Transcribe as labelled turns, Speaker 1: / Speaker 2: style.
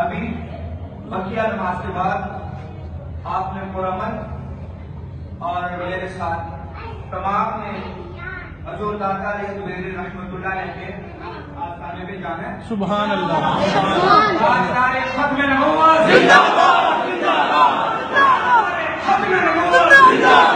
Speaker 1: ابھی بقیہ نماز کے بعد آپ نے پرامن اور میرے ساتھ تمام نے حضور داتا علیہ زبیر رحمۃ اللہ علیہ کے آستانے پہ جانا ہے.
Speaker 2: سبحان اللہ.
Speaker 1: آستانے ختم نبوت زندہ باد. ختم نبوت زندہ باد.